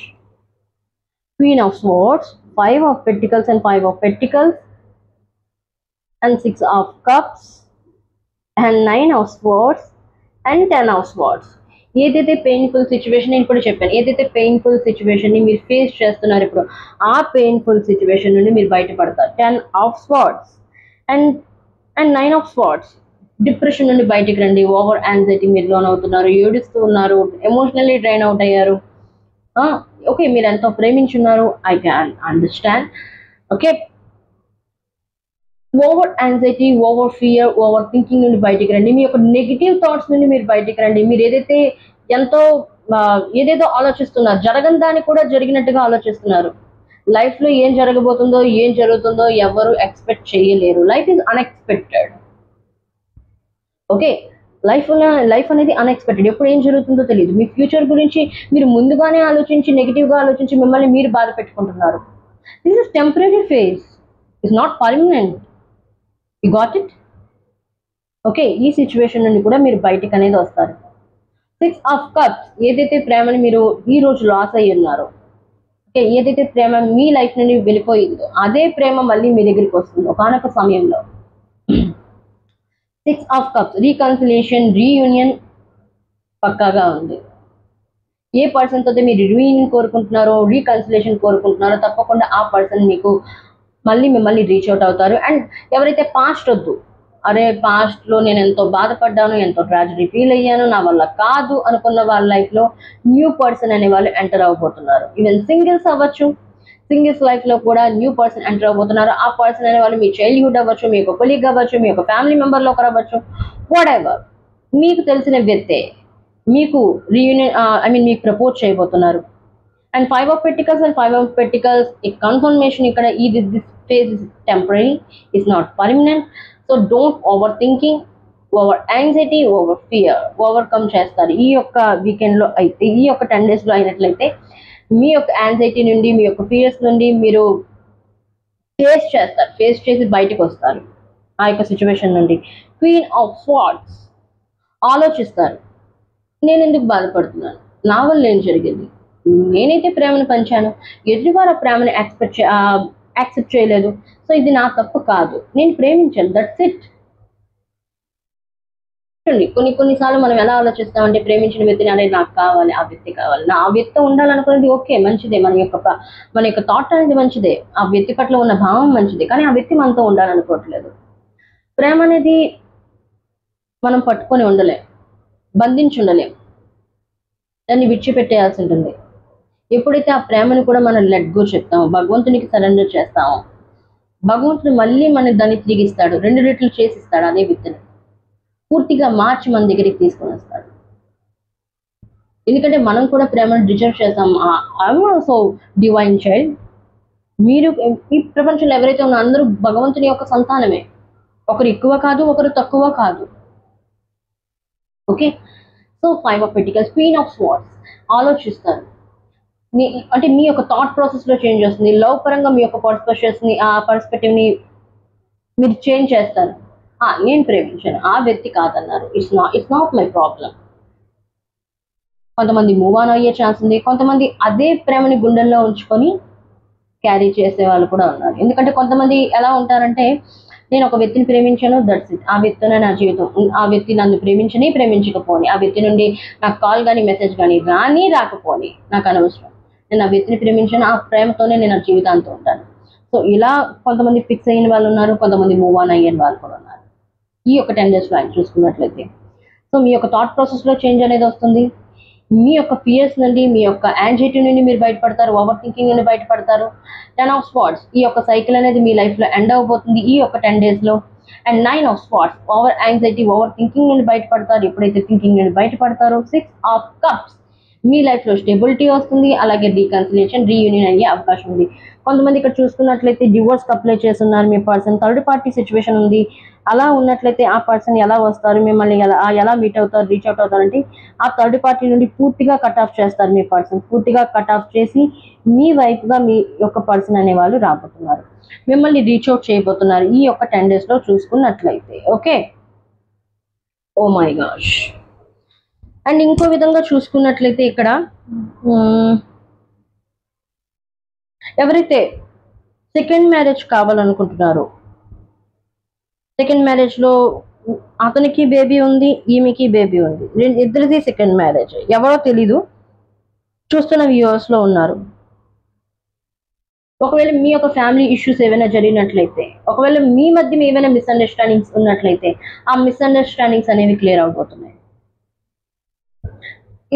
Queen of Swords, 5 of Pentacles and 5 of Pentacles, and 6 of Cups, and 9 of Swords, and 10 of Swords. ఏదైతే painful situation నేను ఇప్పుడు చెప్పాను, ఏదైతే painful సిచ్యువేషన్ని మీరు face చేస్తున్నారు ఇప్పుడు, ఆ పెయిన్ఫుల్ సిచ్యువేషన్ నుండి మీరు బయటపడతారు. 10 of swords and 9 of swords. Depression నుండి బయటికి రండి. ఓవర్ యాంగ్జైటీ మీరు లోన్ అవుతున్నారు, ఏడుస్తూ ఉన్నారు, ఎమోషనల్లీ డ్రైన్ అవుట్ అయ్యారు. ఓకే, మీరు ఎంతో ప్రేమించున్నారు, I can understand. Okay. Over anxiety, over fear, over thinking నుండి బయటికి రండి. మీ యొక్క నెగిటివ్ థాట్స్ నుండి మీరు బయటికి రండి. మీరు ఏదేదో ఆలోచిస్తున్నారు, జరగని దాన్ని కూడా జరిగినట్టుగా ఆలోచిస్తున్నారు. లైఫ్లో ఏం జరగబోతుందో, ఏం జరుగుతుందో ఎవరు ఎక్స్పెక్ట్ చేయలేరు. Life is unexpected. Okay. Life అనేది అన్ఎక్స్పెక్టెడ్. ఎప్పుడు ఏం జరుగుతుందో తెలియదు. మీ ఫ్యూచర్ గురించి మీరు ముందుగానే ఆలోచించి, నెగిటివ్గా ఆలోచించి మిమ్మల్ని మీరు బాధ పెట్టుకుంటున్నారు. This is temporary phase, is not permanent. You got it? Okay. ఈ సిచ్యువేషన్ నుండి కూడా మీరు బయటికి అనేది వస్తారు. 6 ఆఫ్ కప్స్, ఏదైతే ప్రేమని మీరు ఈ రోజు లాస్ అయ్యి ఉన్నారో, ఓకే, ఏదైతే ప్రేమ మీ లైఫ్ నుండి వెళ్ళిపోయిందో అదే ప్రేమ మళ్ళీ మీ దగ్గరికి వస్తుంది ఒకానొక సమయంలో. 6 ఆఫ్ కప్స్, రీకన్సిలేషన్, రీయూనియన్ పక్కాగా ఉంది. ఏ పర్సన్ తో మీరు రీయూనియన్ కోరుకుంటున్నారో, రీకన్సిలేషన్ కోరుకుంటున్నారో, తప్పకుండా ఆ పర్సన్ మీకు మళ్ళీ మిమ్మల్ని రీచ్ అవుట్ అవుతారు. అండ్ ఎవరైతే పాస్ట్ వద్దు, అరే పాస్ట్లో నేను ఎంతో బాధపడ్డాను, ఎంతో ట్రాజడీ ఫీల్ అయ్యాను, నా వల్ల కాదు అనుకున్న వాళ్ళ లైఫ్లో న్యూ పర్సన్ అనే వాళ్ళు ఎంటర్ అవ్వబోతున్నారు. ఈవెన్ సింగిల్స్ అవ్వచ్చు, సింగిల్స్ లైఫ్లో కూడా న్యూ పర్సన్ ఎంటర్ అవ్వబోతున్నారు. ఆ పర్సన్ అనే వాళ్ళు మీ చైల్డ్హుడ్ అవ్వచ్చు, మీ యొక్క కొలీగ్ అవ్వచ్చు, మీ యొక్క ఫ్యామిలీ మెంబర్లో ఒకరు అవ్వచ్చు, వాట్ ఎవర్, మీకు తెలిసిన వ్యక్తే మీకు రీయూనియన్ మీకు ప్రపోజ్ చేయబోతున్నారు. And 5 of pentacles and 5 of pentacles, ఈ కన్ఫర్మేషన్ ఇక్కడ this phase is temporary, is not permanent. So don't over thinking. Over anxiety, over fear overcome చేస్తారు. ఈ యొక్క వీకెండ్లో అయితే, ఈ యొక్క 10 డేస్లో అయినట్లయితే మీ యొక్క యాంగ్జైటీ నుండి, మీ యొక్క ఫియర్స్ నుండి మీరు ఫేస్ చేస్తారు, ఫేస్ చేసి బయటకు వస్తారు ఆ యొక్క సిచ్యువేషన్ నుండి. క్వీన్ ఆఫ్ స్వార్డ్స్, ఆలోచిస్తారు, నేను ఎందుకు బాధపడుతున్నాను, నా వల్ల ఏం జరిగింది, నేనైతే ప్రేమను పంచాను, ఎదుటివారు ఆ ప్రేమను యాక్సెప్ట్ చేయలేదు, సో ఇది నా తప్పు కాదు, నేను ప్రేమించాను, దట్స్ ఇట్. కొన్నిసార్లు మనం ఎలా ఆలోచిస్తామంటే, ప్రేమించిన వ్యక్తిని అనేది నాకు కావాలి, ఆ వ్యక్తి కావాలి, ఆ వ్యక్తి ఉండాలనుకునేది ఓకే, మంచిదే, మన యొక్క థాట్ అనేది మంచిదే, ఆ వ్యక్తి పట్ల ఉన్న భావం మంచిదే, కానీ ఆ వ్యక్తి మనతో ఉండాలనుకోవట్లేదు. ప్రేమ అనేది మనం పట్టుకొని ఉండలేం, బంధించి ఉండలేం, దాన్ని విడిచిపెట్టేయాల్సి ఉంటుంది. ఎప్పుడైతే ఆ ప్రేమను కూడా మనం లెట్ గో చెప్తామో, భగవంతునికి సరెండర్ చేస్తామో, భగవంతుడు మళ్ళీ మన దాన్ని తిరిగిస్తాడు, 2 రెట్లు చేసిస్తాడు. అదే వ్యక్తిని పూర్తిగా మార్చి మన దగ్గరికి తీసుకొని వస్తాడు. ఎందుకంటే మనం కూడా ప్రేమను డిజర్వ్ చేస్తాం. I'm also divine child. మీరు ఈ ప్రపంచంలో ఎవరైతే ఉన్నారో అందరూ భగవంతుని యొక్క సంతానమే. ఒకరు ఎక్కువ కాదు, ఒకరు తక్కువ కాదు. Okay, so 5 of pentacles, queen of swords, ఆలోచిస్తారు. అంటే మీ యొక్క థాట్ ప్రాసెస్లో చేంజ్ వస్తుంది. లవ్ పరంగా మీ యొక్క పర్స్పెక్టివ్ని, ఆ పర్స్పెక్టివ్ని మీరు చేంజ్ చేస్తారు. నేను ప్రేమించాను, ఆ వ్యక్తి కాదన్నారు, ఇట్స్ నాట్ మై ప్రాబ్లం. కొంతమంది మూవ్ ఆన్ అయ్యే ఛాన్స్ ఉంది, కొంతమంది అదే ప్రేమని గుండెల్లో ఉంచుకొని క్యారీ చేసే వాళ్ళు కూడా ఉన్నారు. ఎందుకంటే కొంతమంది ఎలా ఉంటారంటే, నేను ఒక వ్యక్తిని ప్రేమించాను, దట్స్ ఇట్, ఆ వ్యక్తినే నా జీవితం, ఆ వ్యక్తి నన్ను ప్రేమించకపోని, ఆ వ్యక్తి నుండి నాకు కాల్ కానీ మెసేజ్ కానీ రాకపోని నాకు అనవసరం, నేను ఆ వ్యక్తిని ప్రేమించాను, ఆ ప్రేమతోనే నేను ఆ జీవితాంతం ఉంటాను. సో ఇలా కొంతమంది ఫిక్స్ అయిన వాళ్ళు ఉన్నారు, కొంతమంది మూవ్ ఆన్ అయ్యే వాళ్ళు కూడా ఉన్నారు. ఈ యొక్క 10 డేస్లో ఆయన చూసుకున్నట్లయితే, సో మీ యొక్క థాట్ ప్రాసెస్లో చేంజ్ అనేది వస్తుంది. మీ యొక్క ఫియర్స్ నుండి, మీ యొక్క యాంగ్జైటీ నుండి మీరు బయటపడతారు, ఓవర్ థింకింగ్ నుండి బయటపడతారు. 10 ఆఫ్ స్వార్డ్స్, ఈ యొక్క సైకిల్ అనేది మీ లైఫ్లో ఎండ్ అవబోతుంది ఈ యొక్క 10 డేస్లో. And 9 of swords, over anxiety, over thinking నుండి బయటపడతారు. ఎప్పుడైతే థింకింగ్ నుండి బయటపడతారో 6 ఆఫ్ కప్స్, మీ లైఫ్లో స్టెబిలిటీ వస్తుంది, అలాగే రీకన్సిలేషన్, రీయూనియన్ అయ్యే అవకాశం ఉంది. కొంతమంది ఇక్కడ చూసుకున్నట్లయితే డివోర్స్కి అప్లై చేస్తున్నారు మీ పర్సన్, థర్డ్ పార్టీ సిచ్యువేషన్ ఉంది. అలా ఉన్నట్లయితే ఆ పర్సన్ ఎలా వస్తారు, మిమ్మల్ని ఎలా మీట్ అవుతారు, రీచ్ అవుట్ అవుతారంటే ఆ థర్డ్ పార్టీ నుండి పూర్తిగా కట్ ఆఫ్ చేస్తారు మీ పర్సన్, పూర్తిగా కట్ ఆఫ్ చేసి మీ వైపుగా మీ యొక్క పర్సన్ అనే వాళ్ళు రాబోతున్నారు, మిమ్మల్ని రీచ్ అవుట్ చేయబోతున్నారు ఈ యొక్క 10 డేస్లో చూసుకున్నట్లయితే. Okay, oh my gosh. And ఇంకో విధంగా చూసుకున్నట్లయితే ఇక్కడ ఎవరైతే సెకండ్ మ్యారేజ్ కావాలనుకుంటున్నారో, సెకండ్ మ్యారేజ్లో అతనికి బేబీ ఉంది, ఈమెకి బేబీ ఉంది, ఇద్దరిది సెకండ్ మ్యారేజ్, ఎవరో తెలీదు, చూస్తున్న వ్యూవర్స్లో ఉన్నారు. ఒకవేళ మీ యొక్క ఫ్యామిలీ ఇష్యూస్ ఏమైనా జరిగినట్లయితే, ఒకవేళ మీ మధ్య ఏమైనా మిస్అండర్స్టాండింగ్స్ ఉన్నట్లయితే, ఆ మిస్అండర్స్టాండింగ్స్ అనేవి క్లియర్ అవబోతున్నాయి.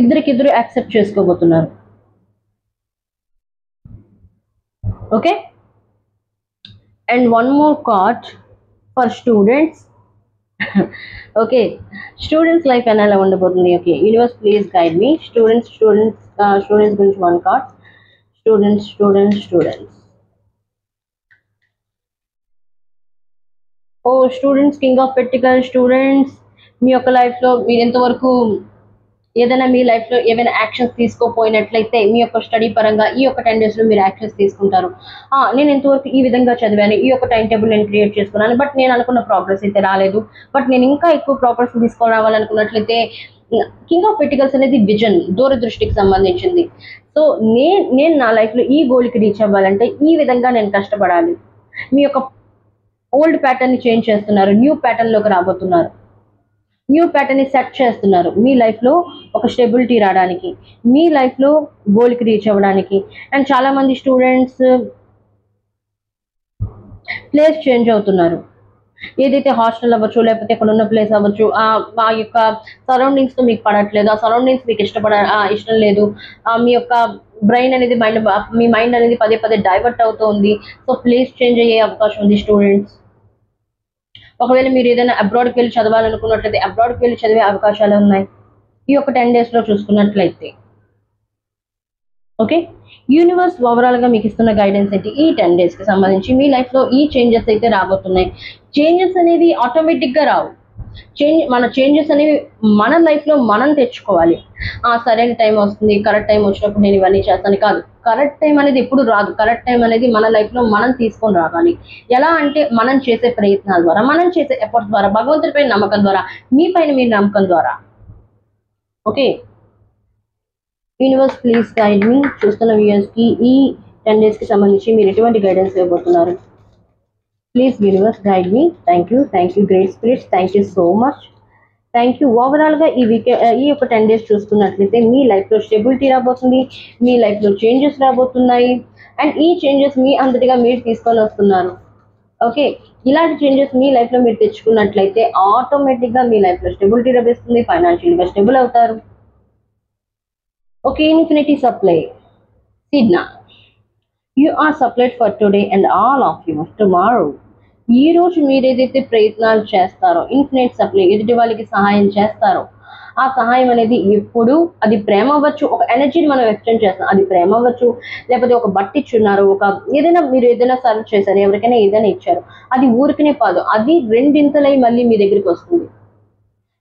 ఇద్దరికిద్దరు యాక్సెప్ట్ చేసుకోబోతున్నారు. Okay, and one more card for students. Okay, students life ఎలా ఉండబోతుంది? Okay, universe please guide me. Students గురించి 1 card. Students. Students, king of pentacles. Students, మీ యొక్క లైఫ్లో మీరు ఎంతవరకు ఏదైనా మీ లైఫ్లో ఏమైనా యాక్షన్స్ తీసుకోపోయినట్లయితే, మీ యొక్క స్టడీ పరంగా ఈ యొక్క 10 డేస్లో మీరు యాక్షన్స్ తీసుకుంటారు. నేను ఎంతవరకు ఈ విధంగా చదివాను, ఈ యొక్క టైం టేబుల్ నేను క్రియేట్ చేసుకున్నాను, బట్ నేను అనుకున్న ప్రోగ్రెస్ అయితే రాలేదు, బట్ నేను ఇంకా ఎక్కువ ప్రోగ్రెస్ తీసుకురావాలనుకున్నట్లయితే, కింగ్ ఆఫ్ పెంటికల్స్ అనేది విజన్, దూరదృష్టికి సంబంధించింది. సో నేను నా లైఫ్లో ఈ గోల్కి రీచ్ అవ్వాలంటే ఈ విధంగా నేను కష్టపడాలి. మీ యొక్క ఓల్డ్ ప్యాటర్న్ని చేంజ్ చేస్తున్నారు, న్యూ ప్యాటర్న్లోకి రాబోతున్నారు, న్యూ ప్యాటర్న్ని సెట్ చేస్తున్నారు మీ లైఫ్లో ఒక స్టెబిలిటీ రావడానికి, మీ లైఫ్లో గోల్కి రీచ్ అవ్వడానికి. అండ్ చాలామంది స్టూడెంట్స్ ప్లేస్ చేంజ్ అవుతున్నారు, ఏదైతే హాస్టల్ అవ్వచ్చు, లేకపోతే ఇక్కడ ఉన్న ప్లేస్ అవ్వచ్చు, ఆ యొక్క సరౌండింగ్స్తో మీకు పడట్లేదు, ఆ సరౌండింగ్స్ మీకు ఇష్టం లేదు, మీ యొక్క బ్రెయిన్ అనేది మీ మైండ్ అనేది పదే డైవర్ట్ అవుతుంది. సో ప్లేస్ చేంజ్ అయ్యే అవకాశం ఉంది స్టూడెంట్స్. ఒకవేళ మీరు ఏదైనా అబ్రాడ్కి వెళ్ళి చదవాలనుకున్నట్లయితే అబ్రాడ్కి వెళ్ళి చదివే అవకాశాలు ఉన్నాయి ఈ యొక్క 10 డేస్లో చూసుకున్నట్లయితే. ఓకే, యూనివర్స్ ఓవరాల్గా మీకు ఇస్తున్న గైడెన్స్ ఏంటి ఈ 10 డేస్కి సంబంధించి? మీ లైఫ్లో ఈ చేంజెస్ అయితే రాబోతున్నాయి. చేంజెస్ అనేవి ఆటోమేటిక్గా రావు, మన చేంజెస్ అనేవి మన లైఫ్లో మనం తెచ్చుకోవాలి. సరైన టైం వస్తుంది, కరెక్ట్ టైం వచ్చినప్పుడు నేను ఇవన్నీ చేస్తాను కాదు. కరెక్ట్ టైం అనేది ఎప్పుడు రాదు. కరెక్ట్ టైం అనేది మన లైఫ్లో మనం తీసుకొని రావాలి. ఎలా అంటే మనం చేసే ప్రయత్నాల ద్వారా, మనం చేసే ఎఫర్ట్స్ ద్వారా, భగవంతుడిపై నమ్మకం ద్వారా, మీ పైన మీరు నమ్మకం ద్వారా. Okay, universe please guide me. చూస్తున్న వ్యూయర్స్కి ఈ 10 డేస్కి సంబంధించి మీరు ఎటువంటి గైడెన్స్ ఇవ్వబోతున్నారు? Please universe guide me. Thank you great spirits, thank you so much. Thank you. ఓవరాల్గా ఈ యొక్క 10 డేస్ చూసుకున్నట్లయితే మీ లైఫ్లో స్టెబిలిటీ రాబోతుంది, మీ లైఫ్లో చేంజెస్ రాబోతున్నాయి. అండ్ ఈ చేంజెస్ మీ అంతటిగా మీరు తీసుకొని వస్తున్నారు. ఓకే, ఇలాంటి చేంజెస్ మీ లైఫ్లో మీరు తెచ్చుకున్నట్లయితే ఆటోమేటిక్గా మీ లైఫ్లో స్టెబిలిటీ లభిస్తుంది, ఫైనాన్షియల్గా స్టేబుల్ అవుతారు. Okay, infinity supply. సిడ్నా, you are supplied for today and all of you tomorrow. ఈ రోజు మీరు ఏదైతే ప్రయత్నాలు చేస్తారో, ఇన్ఫినిట్ సప్లై, ఎదుటి వాళ్ళకి సహాయం చేస్తారో, ఆ సహాయం అనేది ఎప్పుడు అది ప్రేమ అవ్వచ్చు, ఒక ఎనర్జీని మనం వ్యక్తం చేస్తాం, అది ప్రేమ అవ్వచ్చు, లేకపోతే ఒక బట్ట ఇచ్చున్నారు, మీరు ఏదైనా సర్వ్ చేశారు, ఎవరికైనా ఏదైనా ఇచ్చారు, అది ఊరికనే కాదు, అది రెండింతలై మళ్ళీ మీ దగ్గరికి వస్తుంది.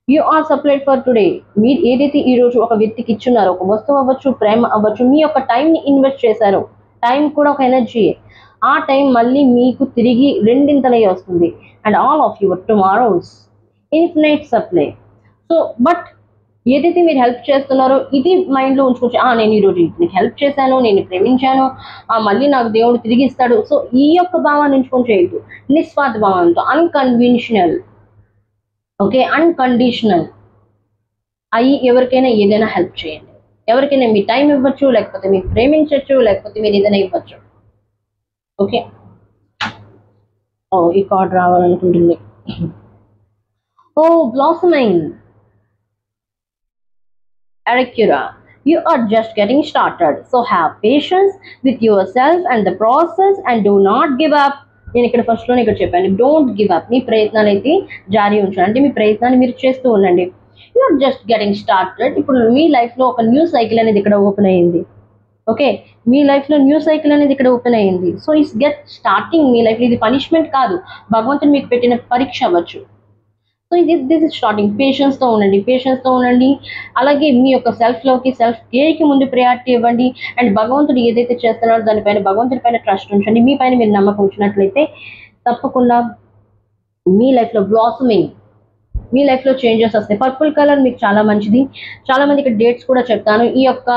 You are supplied for today. మీరు ఏదైతే ఈ రోజు ఒక వ్యక్తికి ఇచ్చున్నారో, ఒక వస్తువు అవ్వచ్చు, ప్రేమ అవ్వచ్చు, మీ యొక్క టైంని ఇన్వెస్ట్ చేశారో, టైం కూడా ఒక ఎనర్జీ, ఆ టైం మళ్ళీ మీకు తిరిగి రెండింతలై వస్తుంది. And all of your tomorrows infinite supply. So but ఏదైతే మీరు హెల్ప్ చేస్తున్నారో ఇది మైండ్లో ఉంచుకోవచ్చు. నేను ఈరోజు నీకు హెల్ప్ చేశాను, నేను ప్రేమించాను, మళ్ళీ నాకు దేవుడు తిరిగి ఇస్తాడు. సో ఈ యొక్క భావాన్ని ఉంచుకొని చేయొద్దు. నిస్వార్థ భావంతో, అన్కన్వెన్షనల్, ఓకే, అన్కండిషనల్ అయ్యి ఎవరికైనా ఏదైనా హెల్ప్ చేయండి. ఎవరికైనా మీ టైం ఇవ్వచ్చు, లేకపోతే మీరు ప్రేమించవచ్చు, లేకపోతే మీరు ఏదైనా ఇవ్వచ్చు. ఓకే, ఈ కార్డ్ రావాలనుకుంటుంది. Blossoming. Arikura, you are just getting started, so have patience with yourself and the process and do not give up. నేను ఇక్కడ ఫస్ట్లోనే ఇక్కడ చెప్పాను, డోంట్ గివ్ అప్. మీ ప్రయత్నాలు అయితే జారీ ఉంచండి, అంటే మీ ప్రయత్నాన్ని మీరు చేస్తూ ఉండండి. You are just getting started. ఇప్పుడు మీ లైఫ్లో ఒక న్యూ సైకిల్ అనేది ఇక్కడ ఓపెన్ అయ్యింది. ఓకే, మీ లైఫ్లో న్యూ సైకిల్ అనేది ఇక్కడ ఓపెన్ అయ్యింది. So it's get starting. మీ లైఫ్లో ఇది పనిష్మెంట్ కాదు, భగవంతుడు మీకు పెట్టిన పరీక్ష అవ్వచ్చు. So this is starting. పేషెన్స్తో ఉండండి. అలాగే మీ యొక్క సెల్ఫ్ కేర్కి ముందు ప్రయారిటీ ఇవ్వండి. అండ్ భగవంతుడు ఏదైతే చేస్తున్నారో దానిపైన, భగవంతుడి పైన ట్రస్ట్ ఉంచండి. మీ పైన మీరు నమ్మకం ఉంచినట్లయితే తప్పకుండా మీ లైఫ్లో బ్లాసమింగ్, మీ లైఫ్లో చేంజెస్ వస్తాయి. పర్పుల్ కలర్ మీకు చాలా మంచిది. చాలా మంది ఇక్కడ డేట్స్ కూడా చెప్తాను. ఈ యొక్క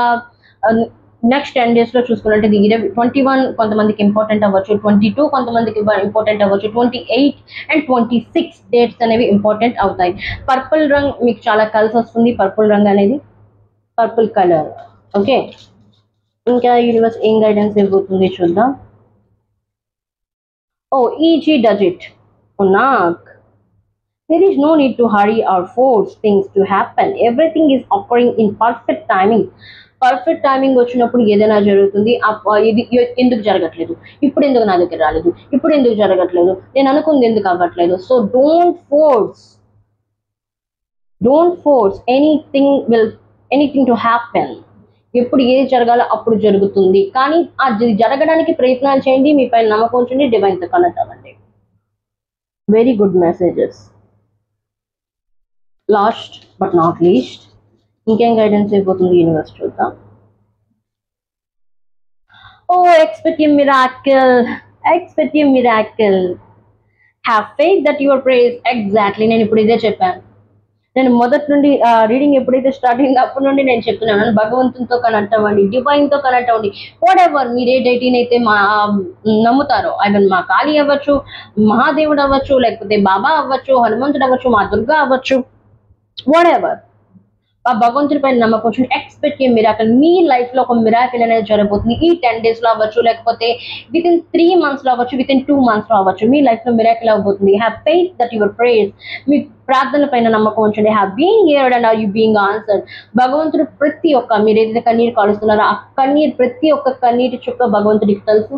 నెక్స్ట్ 10 డేస్లో చూసుకున్నట్టు 21 కొంతమందికి ఇంపార్టెంట్ అవ్వచ్చు, 22 కొంతమందికి ఇంపార్టెంట్ అవ్వచ్చు, 28 అండ్ 26 డేట్స్ అనేవి ఇంపార్టెంట్ అవుతాయి. పర్పుల్ రంగ్ మీకు చాలా కలిసి వస్తుంది. పర్పుల్ రంగ్ అనేది, పర్పుల్ కలర్. ఓకే, ఇంకా యూనివర్స్ ఏం గైడెన్స్ ఇవ్వబోతుంది చూద్దాం. Easy does it. నాక్, there is no need to hurry or force things to happen. Everything is occurring in perfect timing. Perfect timing వచ్చినప్పుడు ఏదైనా జరుగుతుంది. ఇది ఎందుకు జరగట్లేదు, ఇప్పుడు ఎందుకు నా దగ్గర రాలేదు, ఇప్పుడు ఎందుకు జరగట్లేదు, నేను అనుకుంది ఎందుకు అవ్వట్లేదు. So don't force anything to happen. ఎప్పుడు ఏది జరగాలో అప్పుడు జరుగుతుంది, కానీ అది జరగడానికి ప్రయత్నాలు చేయండి, మీ పైన నమ్మకం ఉంచండి, డివైన్తో కనెక్ట్ అవ్వండి. Very good messages. Last but not least, ఇంకేం గైడెన్స్ అయిపోతుంది యూనివర్స్ చూద్దాం. Expect a miracle. Have faith that your prayers. Exactly, నేను ఇప్పుడు ఇదే చెప్పాను. నేను మొదటి నుండి రీడింగ్ ఎప్పుడైతే స్టార్ట్ అయిందో అప్పటి నుండి నేను చెప్తున్నాను, భగవంతునితో కనెక్ట్ అవ్వండి, డివైన్తో కనెక్ట్ అవ్వండి. వాట్ ఎవర్ మీరు ఏ డైటీని అయితే నమ్ముతారో, ఐవన్ మా కాళీ అవ్వచ్చు, మహాదేవుడు అవ్వచ్చు, లేకపోతే బాబా అవ్వచ్చు, హనుమంతుడు అవ్వచ్చు, మా దుర్గా అవ్వచ్చు, వాట్ ఎవర్, ఆ భగవంతుడి పైన నమ్మకం వచ్చి ఎక్స్పెక్ట్ ఏ మిరాకిల్. మీ లైఫ్లో ఒక మిరాకిల్ అనేది జరగబోతుంది. ఈ 10 డేస్లో అవ్వచ్చు, లేకపోతే వితిన్ 3 మంత్స్లో అవ్వచ్చు, వితిన్ 2 మంత్స్లో అవ్వచ్చు, మీ లైఫ్లో మిరాకిల్ అవ్వబోతుంది. Have faith that your prayers. మీ ప్రార్థన పైన నమ్మకం ఉంచండి. Have being heard and are you being answered. భగవంతుడు ప్రతి ఒక్క, మీరు ఏదైతే కన్నీరు కాలుస్తున్నారో ఆ కన్నీరు, ప్రతి ఒక్క కన్నీటి చుక్క భగవంతుడికి తెలుసు.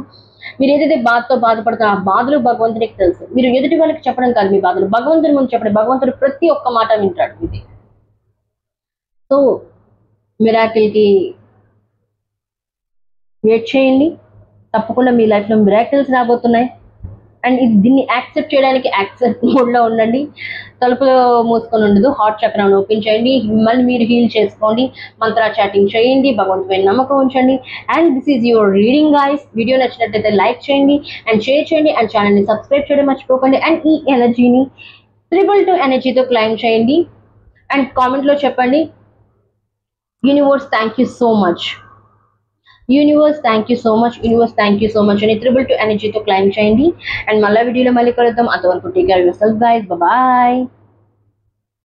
మీరు ఏదైతే బాధతో బాధపడుతున్నారో ఆ బాధలు భగవంతుడికి తెలుసు. మీరు ఎదుటి వాళ్ళకి చెప్పడం కాదు మీ బాధలు, భగవంతుడి ముందు చెప్పండి. భగవంతుడు ప్రతి ఒక్క మాట వింటాడు ఇది. సో మిరాకిల్కి వెయిట్ చేయండి, తప్పకుండా మీ లైఫ్లో మిరాకిల్స్ రాబోతున్నాయి. అండ్ ఇది దీన్ని యాక్సెప్ట్ చేయడానికి యాక్సెప్ట్ మోడ్లో ఉండండి. తలుపులు మూసుకొని ఉండదు. హార్ట్ చక్రాన్ని ఓపెన్ చేయండి. మిమ్మల్ని మీరు హీల్ చేసుకోండి. మంత్ర చాటింగ్ చేయండి. భగవంతుపై నమ్మకం ఉంచండి. And this is your reading guys. Video నచ్చినట్లయితే లైక్ చేయండి అండ్ షేర్ చేయండి అండ్ ఛానల్ని సబ్స్క్రైబ్ చేయడం మర్చిపోకండి. అండ్ ఈ ఎనర్జీని 222 ఎనర్జీతో క్లైమ్ చేయండి అండ్ కామెంట్లో చెప్పండి, universe thank you so much, universe thank you so much, universe thank you so much అని 222 ఎనర్జీతో క్లైమ్ చేయండి. అండ్ మళ్ళీ వీడియోలో మళ్ళీ కలుద్దాం. అంతవరకు take care yourself guys. Bye.